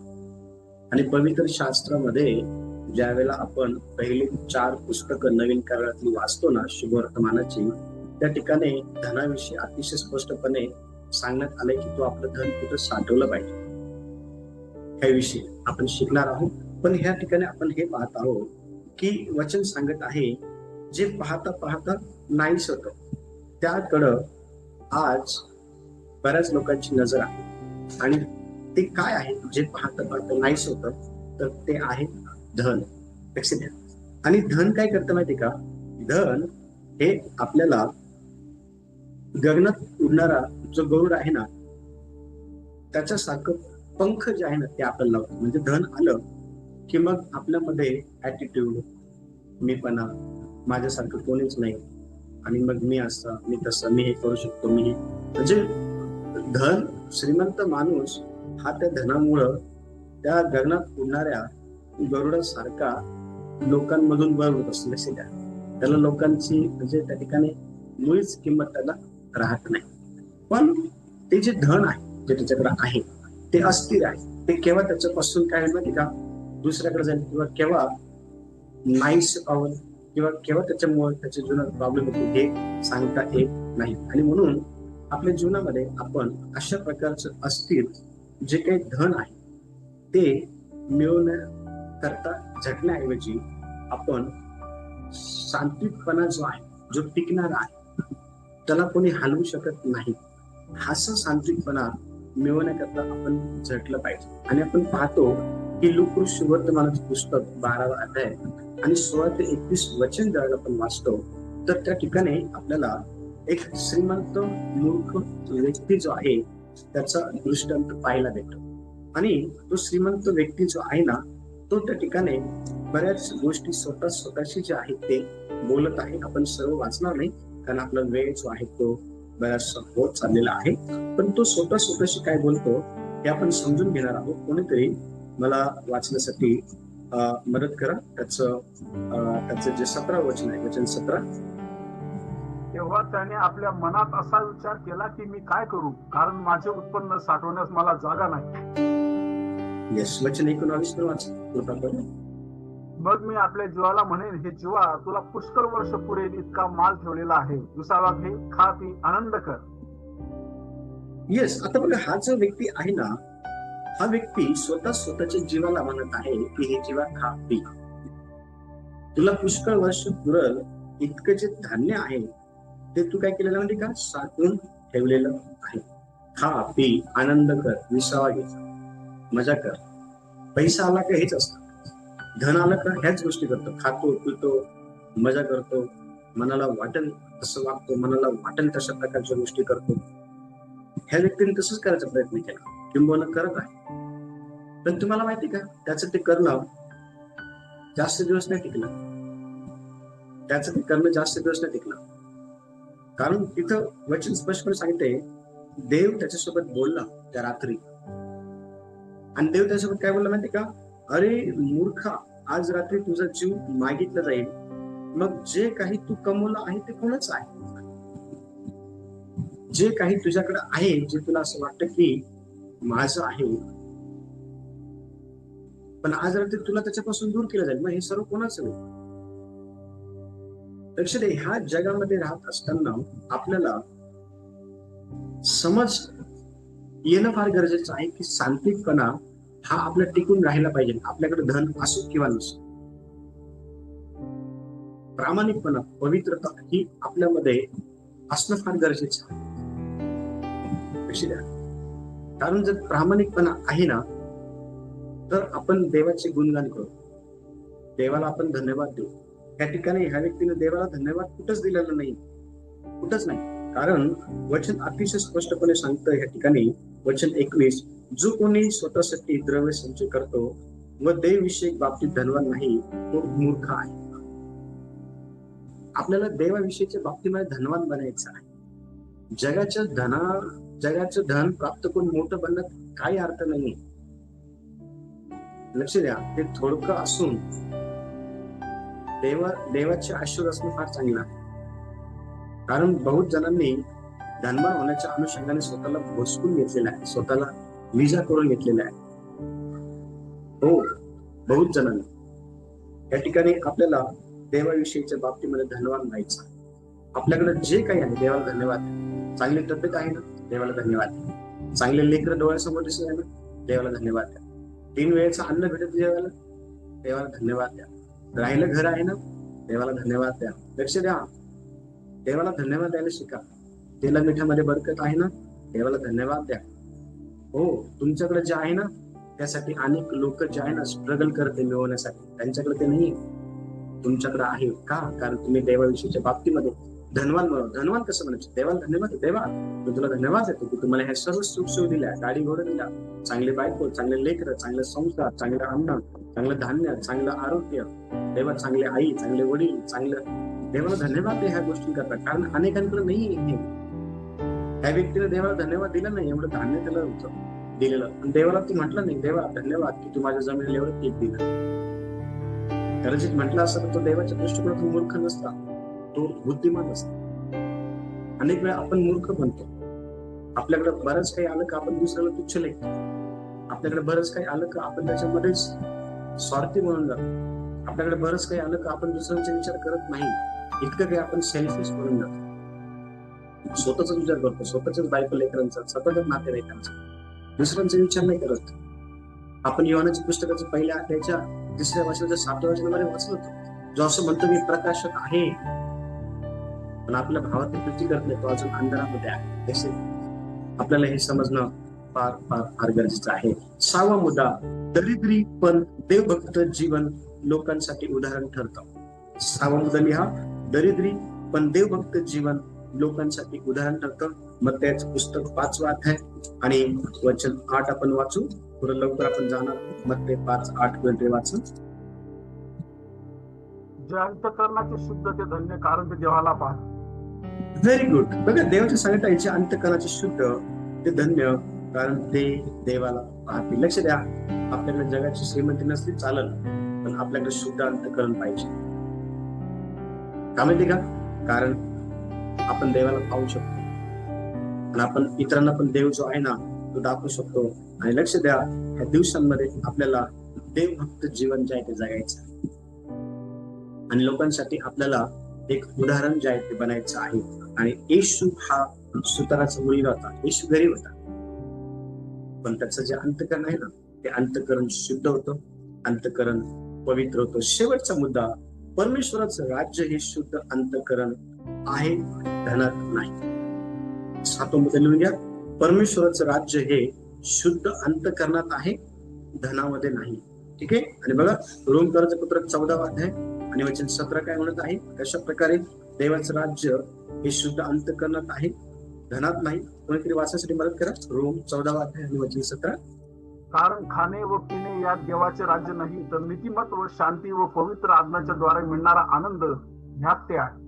आणि पवित्र शास्त्रामध्ये ज्या वेळेला आपण पहिली 4 पुस्तकं नवीन करारातली वाचतो ना, शुभवर्तमानाची, त्या ठिकाणी धनाविषयी अतिशय स्पष्टपणे सांगण्यात आलंय की तू आपलं धन कुठं साठवलं पाहिजे. ह्याविषयी आपण शिकणार आहोत. पण ह्या ठिकाणी आपण हे पाहत आहोत की वचन सांगत आहे जे पाहता पाहता नाहीच होतं त्याकडं आज बऱ्याच लोकांची नजर आहे. आणि ते काय आहे जे पाहता पाहता नाहीच होतं, तर ते आहे धन. लक्ष द्या. आणि धन काय करतं माहिती का? धन हे आपल्याला गगनात उडणारा जो गरुड आहे ना, त्याच्यासारखं पंख जे आहे ना ते आपल्याला लावतं. म्हणजे धन आलं की मग आपल्यामध्ये ऍटिट्यूड, मीपणा, माझ्यासारखं कोणीच नाही आणि मग मी असं, मी तसं, मी हे करू शकतो, मी हे. म्हणजे धन, श्रीमंत माणूस हा त्या धनामुळं त्या गगनात उडणाऱ्या गरुडासारखा लोकांमधून वर होत असतो. लक्ष द्या. त्याला लोकांची म्हणजे त्या ठिकाणी मुळीच किंमत त्याला राहत नाही. पण ते जे धन आहे जे त्याच्याकडे आहे ते अस्थिर आहे. ते केव्हा त्याच्यापासून काय होईल माहिती का? दुसऱ्याकडे जाईल किंवा केव्हा नाहीस पावल किंवा केव्हा त्याच्यामुळे त्याच्या जीवनात प्रॉब्लेम होतो हे सांगता येत नाही. आणि म्हणून आपल्या जीवनामध्ये आपण अशा प्रकारचं अस्थिर जे काही धन आहे ते मिळवण्याकरता झटण्याऐवजी आपण सांत्विकपणा जो आहे, जो टिकणारा आहे, त्याला कोणी हलवू शकत नाही, हाच सांत्विकपणा मिळवण्याकरता आपण झटलं पाहिजे. आणि आपण पाहतो की लूका सुवर्तमानाचं पुस्तक 12वा अध्याय आणि 16 ते 21 वचन ज्यावेळेला आपण वाचतो तर त्या ठिकाणी आपल्याला एक श्रीमंत मूर्ख व्यक्ती जो आहे त्याचा दृष्टांत पाहायला भेटतो. आणि तो श्रीमंत व्यक्ती जो आहे ना, तो त्या ठिकाणी बऱ्याच गोष्टी स्वतःशी जे आहे ते बोलत आहे. आपण सर्व वाचणार नाही कारण आपला वेळ जो आहे तो बराचसा होत चाललेला आहे. पण तो स्वतःशी काय बोलतो हे आपण समजून घेणार आहोत. कोणीतरी मला वाचण्यासाठी मदत करा. त्याचं जे 17 वचन आहे, वचन 17. तेव्हा त्याने आपल्या मनात असा विचार केला की मी काय करू, कारण माझे उत्पन्न साठवण्यास मला जागा नाही. यस, वचन 19 वाच. मग मी आपल्या जीवाला म्हणेन, हे जीवा, तुला पुष्कळ वर्ष पुरेल इतका माल ठेवलेला आहे, विसावा घे, खा, पी, आनंद कर. येस, आता बघा, हा जो व्यक्ती आहे ना, हा व्यक्ती स्वतःच्या जीवाला म्हणत आहे की हे जीवा खा, पी, तुला पुष्कळ वर्ष पुरल इतकं जे धान्य आहे ते तू काय केलेलं म्हणजे का? साठवून ठेवलेलं आहे. खा, पी, आनंद कर, विसावा घे, मजा कर. पैसा आला का हेच असतं, धन आलं का ह्याच गोष्टी करतो. खातो, पितो, मजा करतो, मनाला वाटेल तसं वागतो, मनाला वाटेल तशा प्रकारच्या गोष्टी करतो. ह्या व्यक्तीने तसंच करायचा प्रयत्न केला, किंबहुना करत आहे. पण तुम्हाला माहिती का, त्याचं ते करणं जास्त दिवस नाही टिकलं. त्याचं ते करणं जास्त दिवस नाही टिकलं. कारण तिथं वचन स्पष्टपणे सांगते, देव त्याच्यासोबत बोलला त्या रात्री. आणि देव त्याच्यासोबत काय बोलला माहिती का? अरे मूर्खा, आज रात्री तुझा जीव मागितला जाईल, मग जे काही तू कमवलं आहे ते कोणाच आहे? जे काही तुझ्याकडे आहे, जे तुला असं वाटतं की माझं आहे, पण आज रात्री तुला त्याच्यापासून दूर केलं जाईल, मग हे सर्व कोणाचं होईल? लक्ष दे, ह्या जगामध्ये राहत असताना आपल्याला समज येणं फार गरजेचं आहे की सांत्विकपणा हा आपला टिकून राहिला पाहिजे. आपल्याकडे धन असो किंवा नसो, प्रामाणिकपणा, पवित्रता ही आपल्यामध्ये असणं फार गरजेचं आहे. लक्ष द्या, कारण जर प्रामाणिकपणा आहे ना, तर आपण देवाचे गुणगान करू, देवाला आपण धन्यवाद देऊ. या ठिकाणी ह्या व्यक्तीने देवाला धन्यवाद कुठंच दिलेला नाही, कुठंच नाही. कारण वचन अतिशय स्पष्टपणे सांगतं या ठिकाणी, वचन 21, जो कोणी स्वतःसाठी द्रव्य संचय करतो व देवविषयक बाबतीत धनवान नाही तो मूर्ख आहे. आपल्याला देवाविषयीच्या बाबतीमध्ये धनवान बनायचं आहे. जगाचं धन प्राप्त करून मोठं बनण्यात काही अर्थ नाहीये. लक्ष द्या, ते थोडकं असून देवाचे आशीर्वाद असणं फार चांगलं आहे. कारण बहुत जणांनी धनवान होण्याच्या अनुषंगाने स्वतःला भोसकून घेतलेला आहे, स्वतःला विजा करून घेतलेला आहे. हो, बहुत जणांनी. या ठिकाणी आपल्याला देवाविषयीच्या बाबतीमध्ये धनवान व्हायचं. आपल्याकडे जे काही आहे देवाला धन्यवाद. चांगली तब्येत आहे ना, देवाला धन्यवाद. चांगले लेकरं डोळ्यासमोर दिसत आहे ना, देवाला धन्यवाद द्या. 3 वेळेचं अन्न भेटत देवाला धन्यवाद द्या. राहिलं घर आहे ना, देवाला धन्यवाद द्या. लक्ष द्या, देवाला धन्यवाद द्यायला शिका. तेला मिठामध्ये बरकत आहे ना, देवाला धन्यवाद द्या. हो, तुमच्याकडे जे आहे ना, त्यासाठी अनेक लोक जे आहे ना स्ट्रगल करते मिळवण्यासाठी, त्यांच्याकडे ते नाही, तुमच्याकडे आहे. का? कारण तुम्ही देवाविषयीच्या बाबतीमध्ये धनवान बनवा. धनवान कसं म्हणायचं? देवाला धन्यवाद. देवा, मी तुला धन्यवाद देतो की तुम्हाला ह्या सर्व सुख सुख दिल्या, गाडी घोडे दिला, चांगले बायको, चांगले लेकरं, चांगले संसार, चांगलं अन्न, चांगलं धान्य, चांगलं आरोग्य. देवा, चांगले आई, चांगले वडील, चांगलं. देवाला धन्यवाद दे ह्या गोष्टी करतात. कारण अनेकांकडे नाही हे. त्या व्यक्तीने देवाला धन्यवाद दिला नाही, एवढं धान्य त्याला होतं दिलेलं, पण देवाला तू म्हटलं नाही, देवा धन्यवाद की तू माझ्या जमिनीला एवढं पीक दिलं. कदाचित म्हटलं असं तर तो देवाच्या दृष्टिकोनातून मूर्ख नसता, तो बुद्धिमान असता. अनेक वेळा आपण मूर्ख बनतो. आपल्याकडे बरंच काही आलं का आपण दुसऱ्याला तुच्छ लेखतो. आपल्याकडे बरंच काही आलं का आपण त्याच्यामध्येच स्वार्थी म्हणून जातो. आपल्याकडे बरंच काही आलं का आपण दुसऱ्यांचा विचार करत नाही. इतकं काही आपण सेल्फिश करून जातो. स्वतःचा विचार करतो, स्वतःच्याच बायको लेकरांचा, स्वतःच्याच नातेवाईकांचा, दुसऱ्यांचा विचार नाही करत. आपण योहानाच्या पुस्तकाच्या पहिल्या अध्यायाच्या 3ऱ्या वचनाच्या 7व्या वचनामध्ये वाचलं होतं, जो असं म्हणतो मी प्रकाशक आहे पण आपल्या भावाची प्रीती करत नाही, तो अजून अंधारामध्ये आहे. आपल्याला हे समजणं फार फार फार गरजेचं आहे. 6वा मुद्दा, दरिद्री पण देवभक्त जीवन लोकांसाठी उदाहरण ठरतं. 6वा मुद्दा लिहा, दरिद्री पण देवभक्त जीवन लोकांसाठी उदाहरण ठरतं. मत्तेचं पुस्तक 5वा अध्याय आणि वचन 8 आपण वाचू. थोडं लवकर आपण जाणार. मत्ते 5:8 वाचू. जे अंतकरणाचे शुद्ध ते धन्य, कारण ते देवाला पाहतात. Very good. बघा, देवाच्या सांगतायचे अंतकरणाचे शुद्ध ते धन्य, कारण ते देवाला पाहते. लक्ष द्या, आपल्याकडे जगाची श्रीमंती नसली चालेल, पण आपल्याकडे शुद्ध अंतकरण पाहिजे. का माहिती का? कारण आपण देवाला पाहू शकतो आणि आपण इतरांना पण देव जो आहे ना तो दाखवू शकतो. आणि लक्ष द्या, या दिवसांमध्ये आपल्याला देवभक्त जीवन जे आहे ते जगायचं आणि लोकांसाठी आपल्याला एक उदाहरण जे आहे ते बनायचं आहे. आणि येशू हा सुताराचा मुलगा होता, येशू गरीब होता, पण त्याचं जे अंतकरण आहे ना ते अंतकरण शुद्ध होतं, अंतकरण पवित्र होतं. शेवटचा मुद्दा, परमेश्वराचं राज्य हे शुद्ध अंतकरण आहे, धनात नाही. 7वा मुद्दा लिहून घ्या, परमेश्वराचं राज्य हे शुद्ध अंतकरणात आहे, धनामध्ये नाही. ठीक आहे. आणि बघा, रोमकराचं पत्र 14वा अध्याय आणि वचन 17 काय म्हणत आहे? कशा प्रकारे देवाचं राज्य हे शुद्ध अंतकरणात आहे, धनात नाही. कोणीतरी वाचण्यासाठी मदत करा. रोम 14वा अध्याय आणि वचन 17. कारण खाणे व पिणे यात देवाचे राज्य नाही, तर नीतिमत्व व शांती व पवित्र आत्म्याच्या द्वारे मिळणारा आनंद ह्यात ते आहे.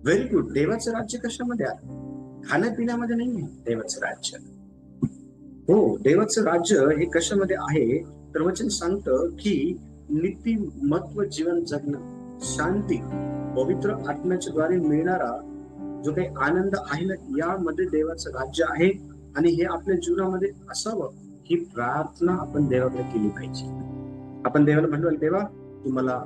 Very good. देवाचं राज्य कशामध्ये आहे? खाण्यापिण्यामध्ये नाही आहे देवाचं राज्य. हो, देवाचं राज्य हे कशामध्ये आहे? तर वचन सांगतं की नीतिमत्व जीवन जगणं, शांती, पवित्र आत्म्याच्या द्वारे मिळणारा जो काही आनंद आहे ना, यामध्ये देवाचं राज्य आहे आणि हे आपल्या जीवनामध्ये असावं, ही प्रार्थना आपण देवाकडे केली पाहिजे. आपण देवाला म्हटलं, देवा तुम्हाला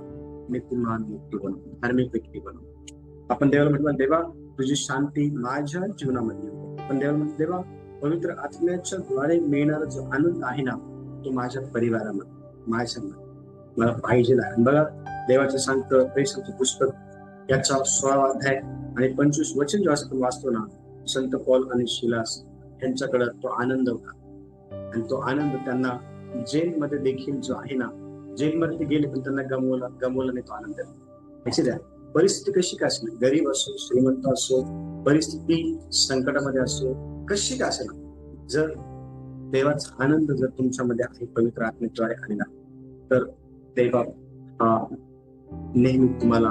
नीतिमान व्यक्ती बनव, धार्मिक व्यक्ती बनव. आपण देवाला म्हटलं, देवा तुझी शांती माझ्या जीवनामध्ये येऊ. आपण देवाला म्हटलं, देवा पवित्र आत्म्याच्या द्वारे मिळणारा जो आनंद आहे ना, तो माझ्या परिवारामध्ये, माझ्या मला पाहिजे आहे. बघा देवाचं सांगतं प्रेषित पुस्तक याचा 16वा अध्याय आणि 25 वचन जेव्हा आपण वाचतो ना, संत पौल आणि शिलास यांच्याकडे तो आनंद होता आणि तो आनंद त्यांना जेलमध्ये देखील जो आहे ना, जेलमध्ये गेले पण त्यांना गमवला नाही तो आनंद. याची द्या परिस्थिती कशी काय असेल, गरीब असो श्रीमंत असो, परिस्थिती संकटामध्ये असो, कशी काय असेल, जर देवाचा आनंद जर तुमच्यामध्ये आहे पवित्र आत्म्याद्वारे आलेला, तर देवा नेहमी तुम्हाला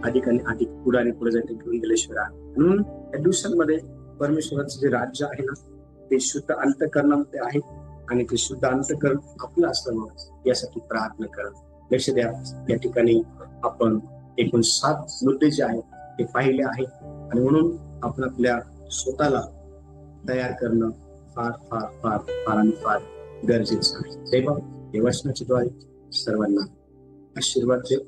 अधिक आणि अधिक पुढे आणि पुढे जायला घेऊन गेल्याशिवाय. म्हणून या दिवसांमध्ये परमेश्वराचं जे राज्य आहे ना, ते शुद्ध अंतःकरणामध्ये आहे आणि ते शुद्ध अंतःकरण आपलं असल्यामुळे यासाठी प्रार्थना करा. लक्ष द्या, या ठिकाणी आपण एकूण 7 मुद्दे जे आहेत ते पाहिले आहेत आणि म्हणून आपण आपल्या स्वतःला तयार करणं फार फार फार फार आणि फार गरजेचं आहे. तेव्हा या वचनाच्या द्वारे सर्वांना आशीर्वाद देव.